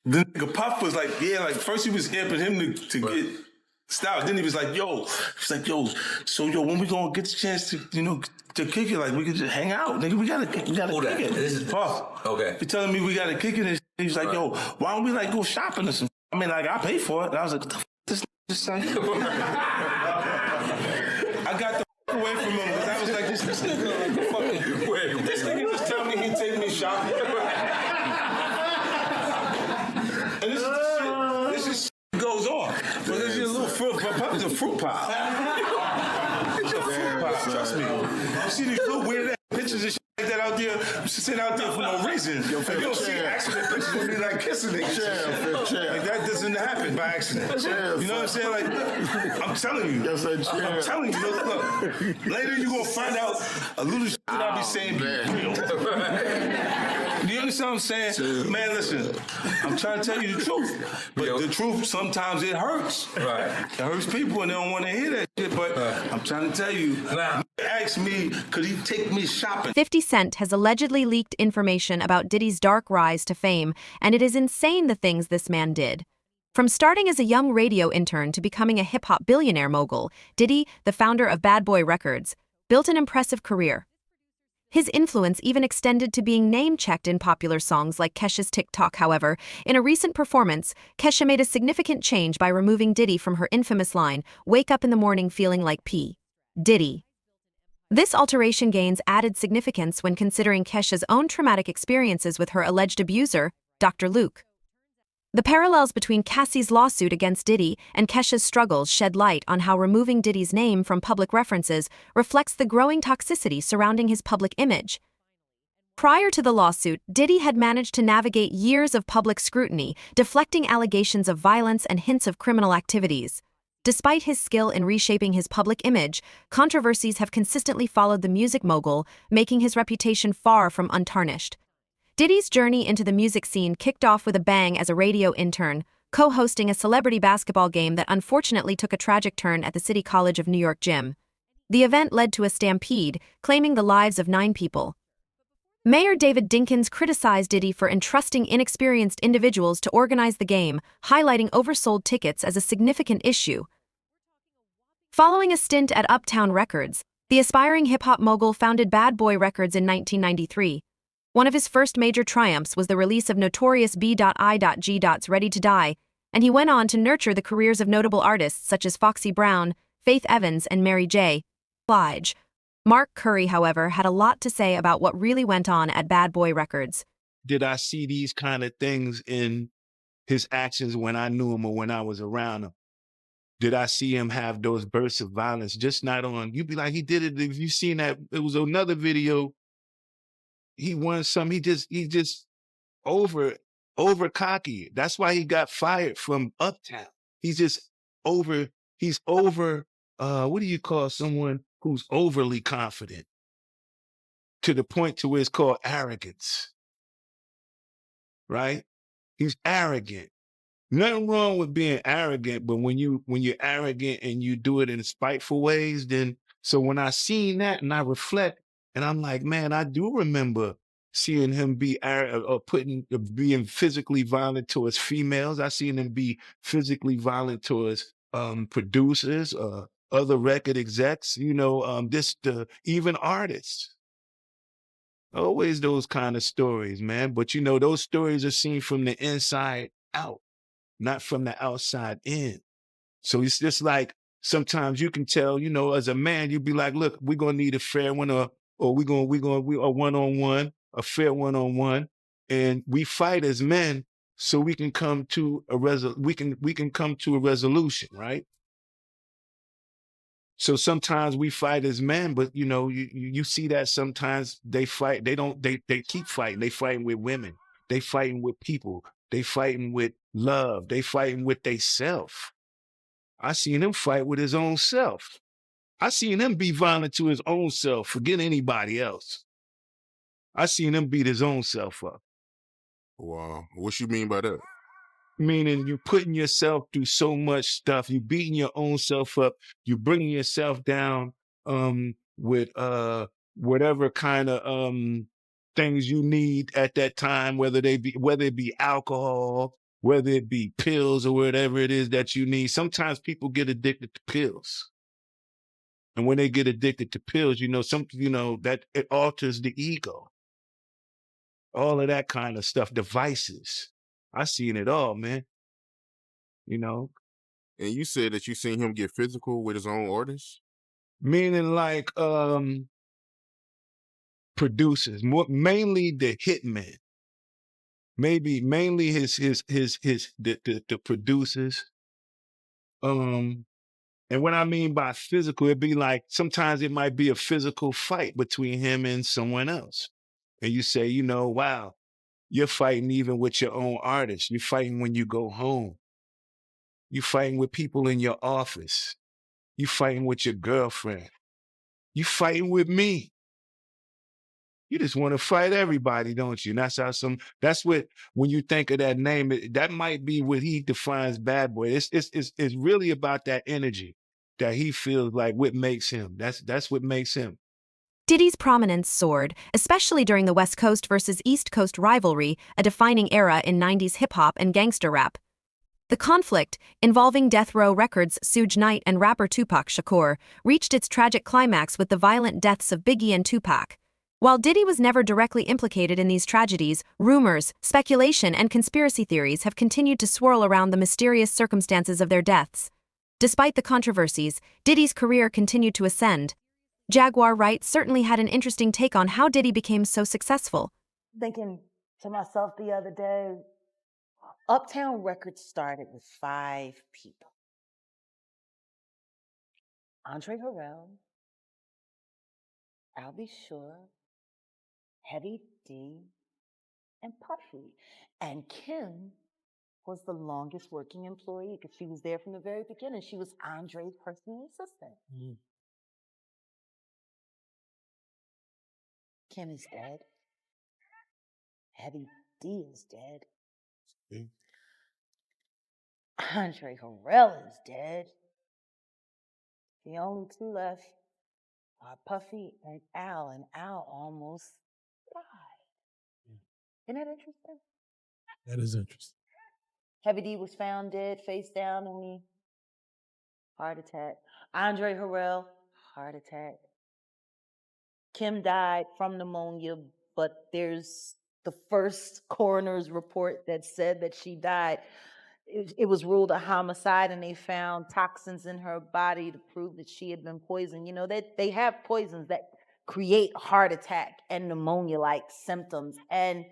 The nigga Puff was like, yeah, like first he was amping him to get style. Then he was like, so when we gonna get the chance to, to kick it, like we could just hang out, nigga. We gotta kick it. This is Puff. Okay. He telling me we gotta kick it, and he was like, yo, why don't we like go shopping or something? I mean, like I pay for it. And I was like, what the this say? I got the away from him because I was like, this nigga like fucking. Wait, this nigga just tell me he'd take me shopping. And this is shit goes on. But there's a little fruit pop. It's a fruit pop. It's a fruit pop. Trust me. You see these little weird ass pictures and shit like that out there. You sit out there for no reason. You don't see accident pictures of me like kissing niggas. Like that doesn't happen by accident. You know what I'm saying? Like I'm telling you. I'm telling you. Look. Later you gonna find out a little shit that I be saying be real. Do you understand what I'm saying? Man, listen, I'm trying to tell you the truth. But the truth, sometimes it hurts. Right. It hurts people and they don't want to hear that shit. But I'm trying to tell you, ask me, could he take me shopping? 50 Cent has allegedly leaked information about Diddy's dark rise to fame, and it is insane the things this man did. From starting as a young radio intern to becoming a hip-hop billionaire mogul, Diddy, the founder of Bad Boy Records, built an impressive career. His influence even extended to being name-checked in popular songs like Kesha's TikTok. However, in a recent performance, Kesha made a significant change by removing Diddy from her infamous line, "Wake up in the morning feeling like P. Diddy." This alteration gains added significance when considering Kesha's own traumatic experiences with her alleged abuser, Dr. Luke. The parallels between Cassie's lawsuit against Diddy and Kesha's struggles shed light on how removing Diddy's name from public references reflects the growing toxicity surrounding his public image. Prior to the lawsuit, Diddy had managed to navigate years of public scrutiny, deflecting allegations of violence and hints of criminal activities. Despite his skill in reshaping his public image, controversies have consistently followed the music mogul, making his reputation far from untarnished. Diddy's journey into the music scene kicked off with a bang as a radio intern, co-hosting a celebrity basketball game that unfortunately took a tragic turn at the City College of New York gym. The event led to a stampede, claiming the lives of 9 people. Mayor David Dinkins criticized Diddy for entrusting inexperienced individuals to organize the game, highlighting oversold tickets as a significant issue. Following a stint at Uptown Records, the aspiring hip-hop mogul founded Bad Boy Records in 1993. One of his first major triumphs was the release of Notorious B.I.G.'s Ready to Die, and he went on to nurture the careers of notable artists such as Foxy Brown, Faith Evans, and Mary J. Blige. Mark Curry, however, had a lot to say about what really went on at Bad Boy Records. Did I see these kind of things in his actions when I knew him or when I was around him? Did I see him have those bursts of violence? Just not on, you'd be like, he did it. If you seen that, it was another video. He won some, he just over cocky. That's why he got fired from Uptown. He's over, what do you call someone who's overly confident to the point to where it's called arrogance, right? He's arrogant. Nothing wrong with being arrogant, but when you're arrogant and you do it in spiteful ways, then, so when I seen that and I reflect, and I'm like, man, I do remember seeing him being physically violent towards females. I seen him be physically violent towards producers, other record execs, even artists. Always those kind of stories, man. But those stories are seen from the inside out, not from the outside in. So it's just like, sometimes you can tell, as a man, you'd be like, look, we're going to need a fair one or we a one-on-one, a fair one-on-one. And we fight as men so we can come to we can come to a resolution, right? So sometimes we fight as men, but you see that sometimes they fight, they keep fighting. They fighting with women. They fighting with people. They fighting with love. They fighting with they self. I seen him fight with his own self. I seen him be violent to his own self, forget anybody else. I seen him beat his own self up. Wow. What you mean by that? Meaning you putting yourself through so much stuff. You beating your own self up. You bringing yourself down with whatever kind of things you need at that time, whether it be alcohol, whether it be pills or whatever it is that you need. Sometimes people get addicted to pills. And when they get addicted to pills, that it alters the ego. All of that kind of stuff, devices. I seen it all, man. And you said that you seen him get physical with his own artists? Meaning like producers, mainly the hitmen. Mainly the producers. And what I mean by physical, it'd be like sometimes it might be a physical fight between him and someone else. And you say, wow, you're fighting even with your own artists. You're fighting when you go home. You're fighting with people in your office. You're fighting with your girlfriend. You're fighting with me. You just want to fight everybody, don't you? And that's what, when you think of that name, that might be what he defines bad boy. It's really about that energy that he feels like what makes him. That's what makes him. Diddy's prominence soared, especially during the West Coast versus East Coast rivalry, a defining era in 90s hip-hop and gangster rap. The conflict, involving Death Row Records' Suge Knight and rapper Tupac Shakur, reached its tragic climax with the violent deaths of Biggie and Tupac. While Diddy was never directly implicated in these tragedies, rumors, speculation, and conspiracy theories have continued to swirl around the mysterious circumstances of their deaths. Despite the controversies, Diddy's career continued to ascend. Jaguar Wright certainly had an interesting take on how Diddy became so successful. Thinking to myself the other day, Uptown Records started with 5 people. Andre Harrell, I'll Be Sure, Heavy D, and Puffy. And Kim was the longest working employee because she was there from the very beginning. She was Andre's personal assistant. Kim is dead. Heavy D is dead. Andre Harrell is dead. The only 2 left are Puffy and Al almost died. Isn't that interesting? That is interesting. Heavy D was found dead, face down in the heart attack. Andre Harrell, heart attack. Kim died from pneumonia, but there's the first coroner's report that said that she died. It was ruled a homicide, and they found toxins in her body to prove that she had been poisoned. They have poisons that create heart attack and pneumonia-like symptoms. And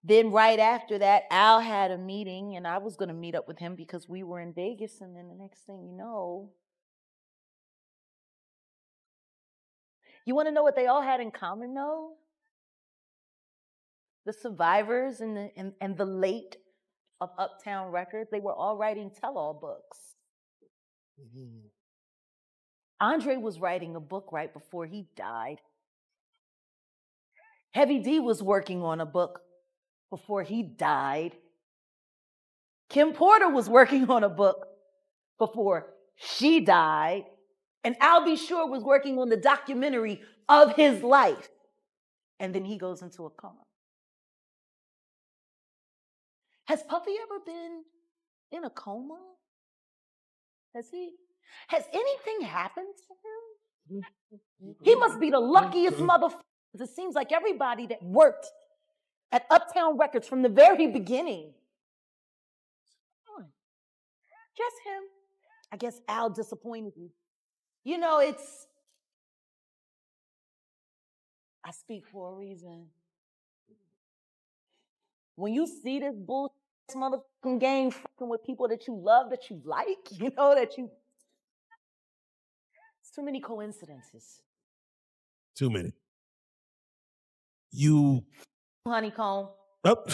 then right after that, Al had a meeting, and I was going to meet up with him because we were in Vegas. And then the next thing you know, you want to know what they all had in common, though? The survivors and the late of Uptown Records, they were all writing tell-all books. Andre was writing a book right before he died. Heavy D was working on a book before he died. Kim Porter was working on a book before she died. And Al B. Sure was working on the documentary of his life. And then he goes into a coma. Has Puffy ever been in a coma? Has anything happened to him? He must be the luckiest motherfucker. It seems like everybody that worked at Uptown Records from the very beginning. Just him. I guess Al disappointed you. I speak for a reason. When you see this bullshit motherfucking game fucking with people that you love, that you like, it's too many coincidences. Too many. Honeycomb. Oh.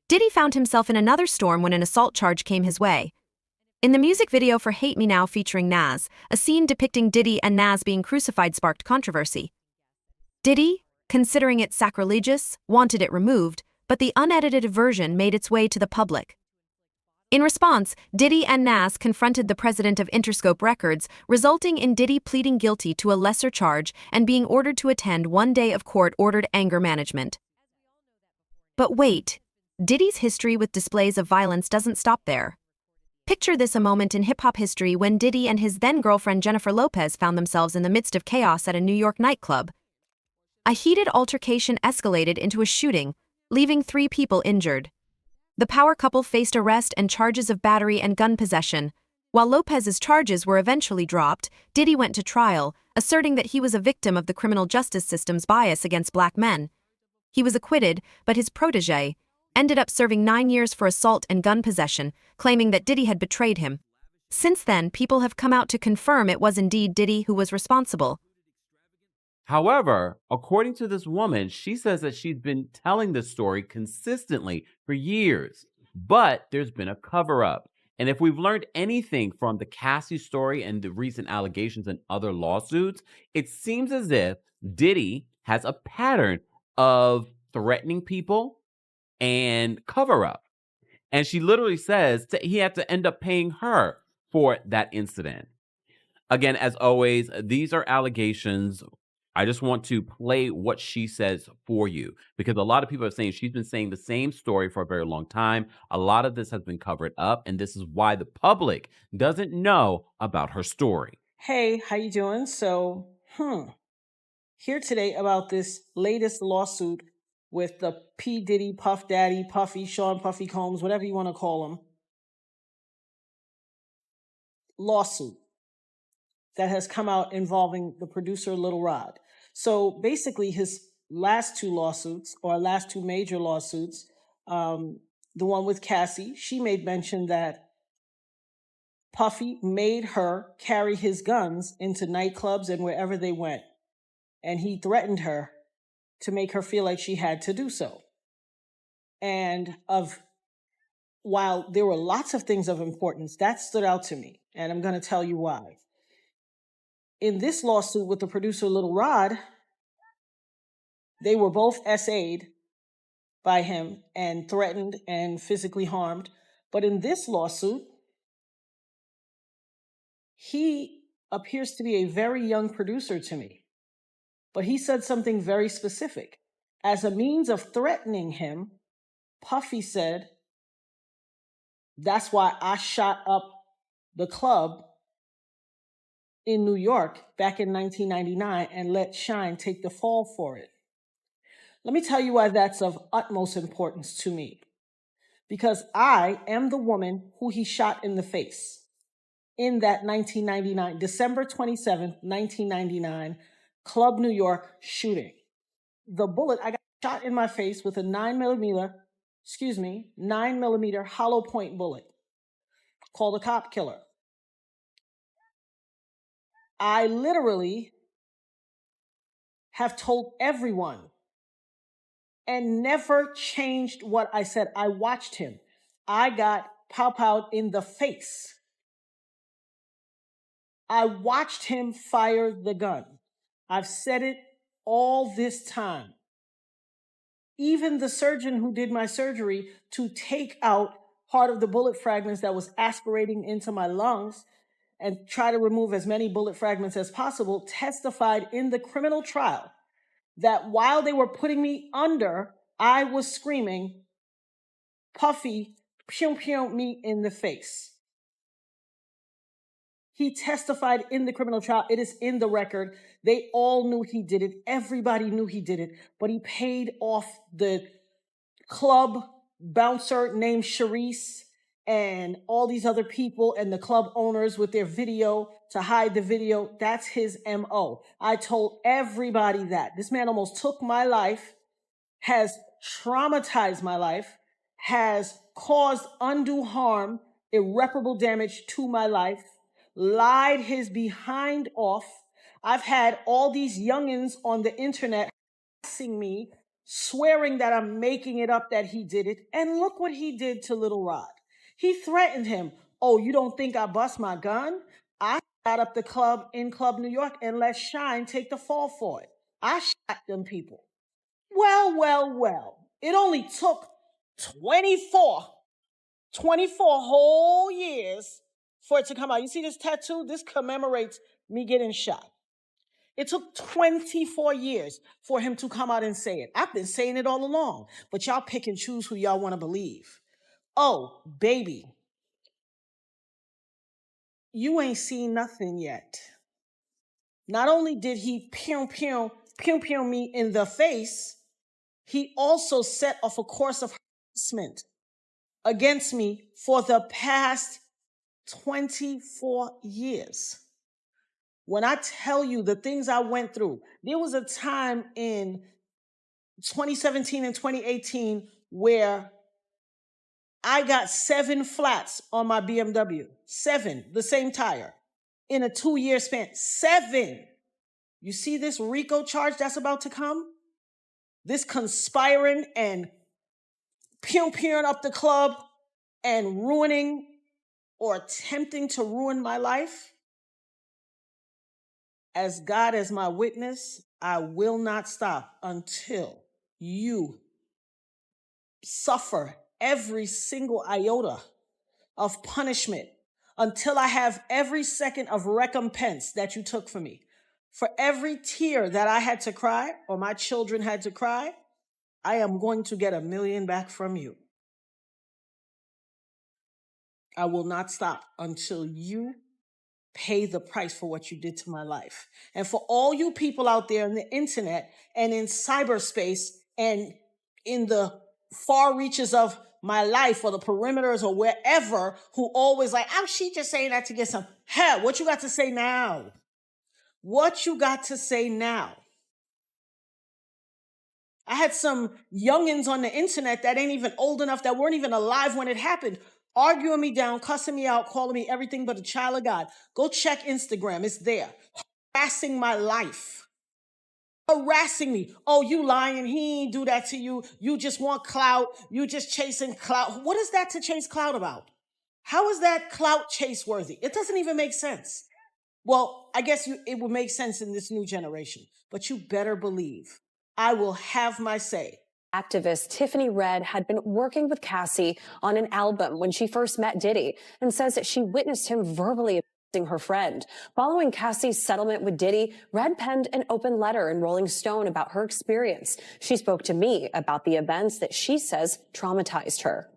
Diddy found himself in another storm when an assault charge came his way. In the music video for Hate Me Now featuring Nas, a scene depicting Diddy and Nas being crucified sparked controversy. Diddy, considering it sacrilegious, wanted it removed, but the unedited version made its way to the public. In response, Diddy and Nas confronted the president of Interscope Records, resulting in Diddy pleading guilty to a lesser charge and being ordered to attend 1 day of court-ordered anger management. But wait, Diddy's history with displays of violence doesn't stop there. Picture this: a moment in hip-hop history when Diddy and his then-girlfriend Jennifer Lopez found themselves in the midst of chaos at a New York nightclub. A heated altercation escalated into a shooting, leaving 3 people injured. The power couple faced arrest and charges of battery and gun possession. While Lopez's charges were eventually dropped, Diddy went to trial, asserting that he was a victim of the criminal justice system's bias against black men. He was acquitted, but his protégé ended up serving 9 years for assault and gun possession, claiming that Diddy had betrayed him. Since then, people have come out to confirm it was indeed Diddy who was responsible. However, according to this woman, she says that she's been telling this story consistently for years, but there's been a cover-up. And if we've learned anything from the Cassie story and the recent allegations and other lawsuits, it seems as if Diddy has a pattern of threatening people and cover-up. And she literally says that he had to end up paying her for that incident. Again, as always, these are allegations. I just want to play what she says for you, because a lot of people are saying she's been saying the same story for a very long time. A lot of this has been covered up, and this is why the public doesn't know about her story. Hey, how you doing? So, here today about this latest lawsuit with the P. Diddy, Puff Daddy, Puffy, Sean Puffy Combs, whatever you want to call him, lawsuit that has come out involving the producer Little Rod. So basically his last 2 lawsuits, or last 2 major lawsuits, the one with Cassie, she made mention that Puffy made her carry his guns into nightclubs and wherever they went. And he threatened her to make her feel like she had to do so. And while there were lots of things of importance, that stood out to me. And I'm going to tell you why. In this lawsuit with the producer Little Rod, they were both SA'd by him and threatened and physically harmed. But in this lawsuit, he appears to be a very young producer to me. But he said something very specific. As a means of threatening him, Puffy said, "That's why I shot up the club in New York back in 1999 and let Shine take the fall for it." Let me tell you why that's of utmost importance to me. Because I am the woman who he shot in the face in that 1999, December 27th, 1999, Club New York shooting. The bullet, I got shot in my face with a 9mm hollow point bullet called a cop killer. I literally have told everyone and never changed what I said. I watched him. I got pow-powed in the face. I watched him fire the gun. I've said it all this time. Even the surgeon who did my surgery to take out part of the bullet fragments that was aspirating into my lungs and try to remove as many bullet fragments as possible, testified in the criminal trial that while they were putting me under, I was screaming, "Puffy, pew pew me in the face." He testified in the criminal trial. It is in the record. They all knew he did it. Everybody knew he did it. But he paid off the club bouncer named Sharice and all these other people and the club owners with their video to hide the video. That's his MO. I told everybody that. This man almost took my life, has traumatized my life, has caused undue harm, irreparable damage to my life, lied his behind off. I've had all these youngins on the internet harassing me, swearing that I'm making it up that he did it. And look what he did to Little Rod. He threatened him. "Oh, you don't think I bust my gun? I shot up the club in Club New York and let Shine take the fall for it. I shot them people." Well. It only took 24 whole years for it to come out. You see this tattoo? This commemorates me getting shot. It took 24 years for him to come out and say it. I've been saying it all along, but y'all pick and choose who y'all want to believe. Oh, baby, you ain't seen nothing yet. Not only did he pew me in the face, he also set off a course of harassment against me for the past 24 years. When I tell you the things I went through, there was a time in 2017 and 2018 where I got 7 flats on my BMW. 7, the same tire, in a 2-year span. 7. You see this RICO charge that's about to come? This conspiring and pew-pewing up the club and ruining or attempting to ruin my life? As God as my witness, I will not stop until you suffer every single iota of punishment, until I have every second of recompense that you took from me. For every tear that I had to cry or my children had to cry, I am going to get $1 million back from you. I will not stop until you pay the price for what you did to my life. And for all you people out there on the internet and in cyberspace and in the far reaches of my life or the perimeters or wherever who always like, oh, she just saying that to get some. Hell, what you got to say now? What you got to say now? I had some youngins on the internet that ain't even old enough, that weren't even alive when it happened, arguing me down, cussing me out, calling me everything but a child of God. Go check Instagram. It's there. Harassing my life. Harassing me. Oh, you lying. He ain't do that to you. You just want clout. You just chasing clout. What is that to chase clout about? How is that clout chase worthy? It doesn't even make sense. Well, I guess it would make sense in this new generation, but you better believe I will have my say. Activist Tiffany Red had been working with Cassie on an album when she first met Diddy and says that she witnessed him verbally abusing her friend. Following Cassie's settlement with Diddy, Red penned an open letter in Rolling Stone about her experience. She spoke to me about the events that she says traumatized her.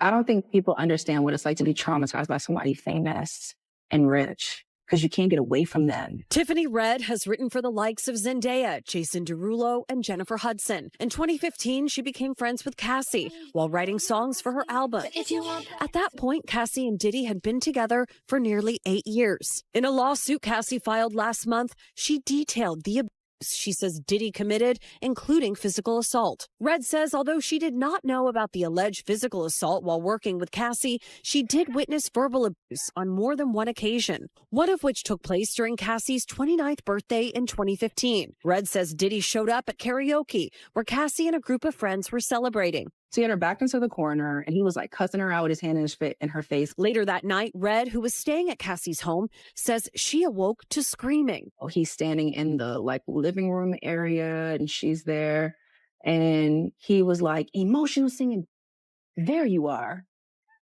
I don't think people understand what it's like to be traumatized by somebody famous and rich, because you can't get away from them. Tiffany Red has written for the likes of Zendaya, Jason Derulo, and Jennifer Hudson. In 2015, she became friends with Cassie while writing songs for her album. At that point, Cassie and Diddy had been together for nearly 8 years. In a lawsuit Cassie filed last month, she detailed the abuse she says Diddy committed, including physical assault. Red says although she did not know about the alleged physical assault while working with Cassie, she did witness verbal abuse on more than one occasion, one of which took place during Cassie's 29th birthday in 2015. Red says Diddy showed up at karaoke, where Cassie and a group of friends were celebrating. So he had her backed into the corner, and he was like cussing her out with his hand in her face. Later that night, Red, who was staying at Cassie's home, says she awoke to screaming. He's standing in the living room area, and she's there, and he was like, emotional singing, there you are.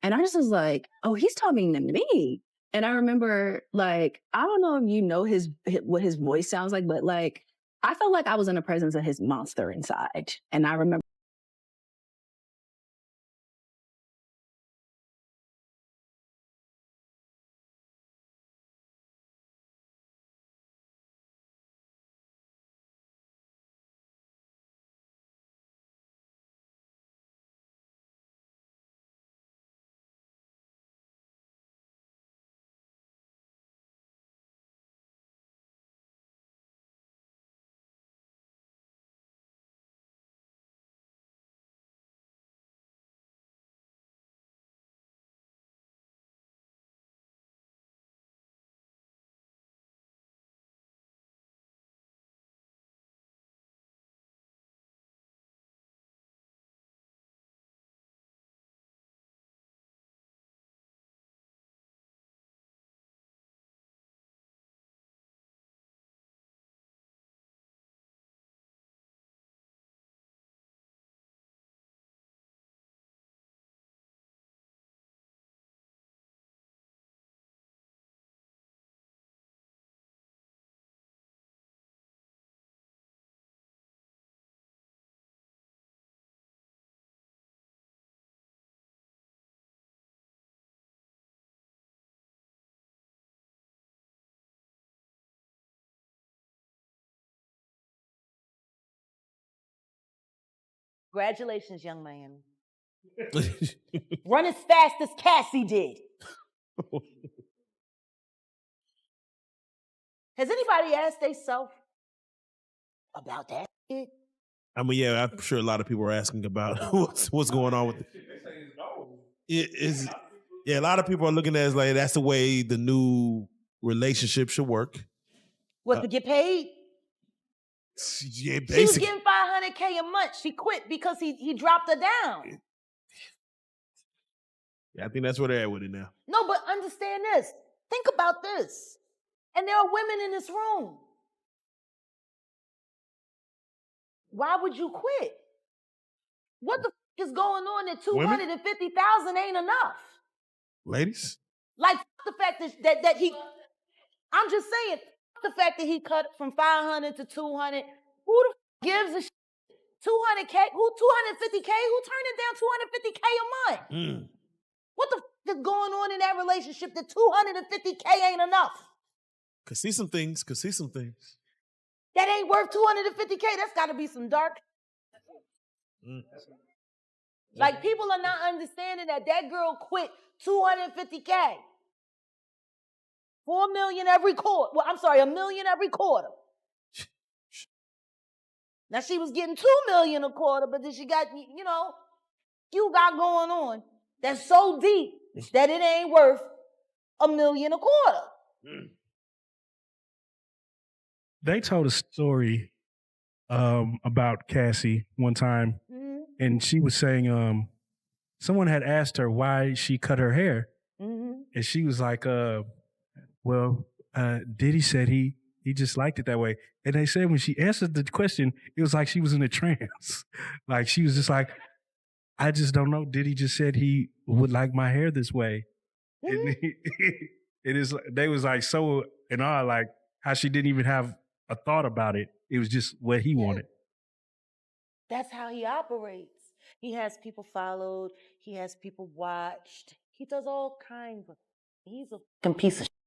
And I just was like, oh, he's talking to me. And I remember, I don't know if you know what his voice sounds like, but I felt like I was in the presence of his monster inside. And I remember Congratulations, young man. Run as fast as Cassie did. Has anybody asked themselves about that shit? I mean, yeah, I'm sure a lot of people are asking about what's going on with it. Yeah, a lot of people are looking at it as like that's the way the new relationship should work. What, to get paid? Yeah, She was getting $500K a month. She quit because he dropped her down. Yeah, I think that's where they're at with it now. No, but understand this. Think about this. And there are women in this room. Why would you quit? What the f is going on that 250,000 ain't enough? Ladies? Like the fact that he, I'm just saying, the fact that he cut from 500 to 200. Who the f gives a shit? 200K? Who 250K? Who turning down 250K a month? What the f is going on in that relationship that 250K ain't enough? Could see some things. That ain't worth 250K. That's got to be some dark. Like, people are not understanding that girl quit 250K. $4 million every quarter. Well, I'm sorry, $1 million every quarter. Now, she was getting $2 million a quarter, but then she got, you got going on that's so deep that it ain't worth $1 million a quarter. They told a story about Cassie one time, and she was saying someone had asked her why she cut her hair, and she was like, Diddy said he just liked it that way. And they said when she answered the question, it was like she was in a trance. Like she was just like, I just don't know. Diddy just said he would like my hair this way. And they was like so in awe, like how she didn't even have a thought about it. It was just what he wanted. That's how he operates. He has people followed. He has people watched. He does all kinds of. He's a fucking piece of shit.